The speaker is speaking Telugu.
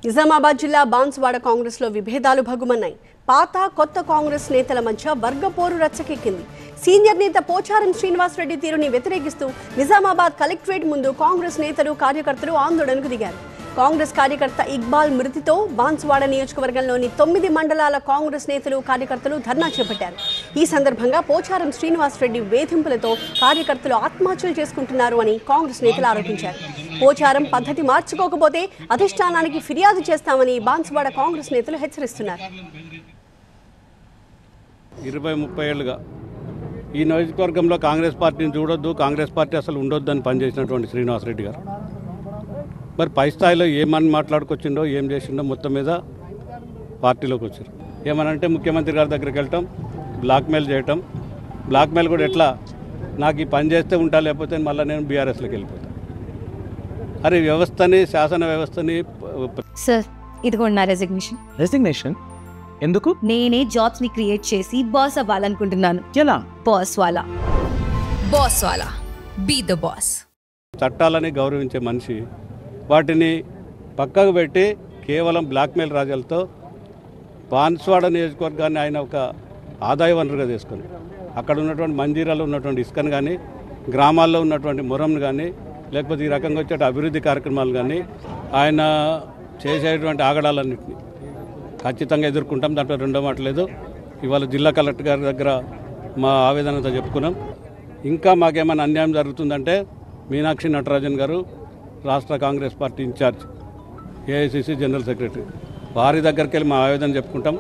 నిజామాబాద్ జిల్లా బాన్సువాడ కాంగ్రెస్ లో విభేదాలు భగ్గుమన్నాయి. పాత కొత్త కాంగ్రెస్ నేతల మధ్య వర్గపోరు రచ్చకెక్కింది. సీనియర్ నేత పోచారం శ్రీనివాసరెడ్డి తీరుని వ్యతిరేకిస్తూ నిజామాబాద్ కలెక్టరేట్ ముందు కాంగ్రెస్ నేతలు కార్యకర్తలు ఆందోళనకు దిగారు. కాంగ్రెస్ కార్యకర్త ఇక్బాల్ మృతితో బాన్సువాడ నియోజకవర్గంలోని 9 మండలాల కాంగ్రెస్ నేతలు కార్యకర్తలు ధర్నా చేపట్టారు. ఈ సందర్భంగా పోచారం శ్రీనివాసరెడ్డి వేధింపులతో కార్యకర్తలు ఆత్మహత్యలు చేసుకుంటున్నారు అని కాంగ్రెస్ నేతలు ఆరోపించారు. పోచారం పద్ధతి మార్చుకోకపోతే అధిష్టానానికి ఫిర్యాదు చేస్తామని బాన్సువాడ కాంగ్రెస్ నేతలు హెచ్చరిస్తున్నారు. 20-30 ఏళ్ళుగా ఈ నియోజకవర్గంలో కాంగ్రెస్ పార్టీని చూడొద్దు, కాంగ్రెస్ పార్టీ అసలు ఉండొద్దు అని పనిచేసినటువంటి శ్రీనివాసరెడ్డి గారు మరి పై స్థాయిలో ఏమని మాట్లాడుకొచ్చిండో ఏం చేసిండో మొత్తం మీద పార్టీలోకి వచ్చారు. ఏమనంటే ముఖ్యమంత్రి గారి దగ్గరికి వెళ్ళటం, బ్లాక్మెయిల్ చేయటం. బ్లాక్మెయిల్ కూడా ఎట్లా, నాకు ఈ పని చేస్తే ఉంటా, లేకపోతే మళ్ళీ నేను బీఆర్ఎస్లోకి వెళ్ళిపోతాను. అరే వ్యవస్థని, శాసన వ్యవస్థని. సార్ ఇదిగోండి నా రెసిగ్నేషన్. ఎందుకు? నేనే జాబ్స్ ని క్రియేట్ చేసి బాస్ అవ్వాలనుకుంటున్నాను. ఎలా? బాస్ వాలా బీ ద బాస్. చట్టాలని గౌరవించే మనిషి వాటిని పక్కకు పెట్టి కేవలం బ్లాక్మెయిల్ రాజాలతో బాన్సువాడ నియోజకవర్గాన్ని ఆయన ఒక ఆదాయ వనరుగా తీసుకొని అక్కడ ఉన్నటువంటి మంజీరాలో ఉన్నటువంటి ఇసుకను కానీ, గ్రామాల్లో ఉన్నటువంటి మొరంను కానీ, లేకపోతే ఈ రకంగా వచ్చే అభివృద్ధి కార్యక్రమాలు కానీ ఆయన చేసేటువంటి ఆగడాలన్నింటినీ ఖచ్చితంగా ఎదుర్కొంటాం. దాంట్లో రెండో మాట లేదు. ఇవాళ జిల్లా కలెక్టర్ గారి దగ్గర మా ఆవేదనతో చెప్పుకున్నాం. ఇంకా మాకేమైనా అన్యాయం జరుగుతుందంటే మీనాక్షి నటరాజన్ గారు రాష్ట్ర Congress party in-charge, AICC general secretary, వారి దగ్గరికి వెళ్ళి మా ఆవేదన చెప్పుకుంటాం.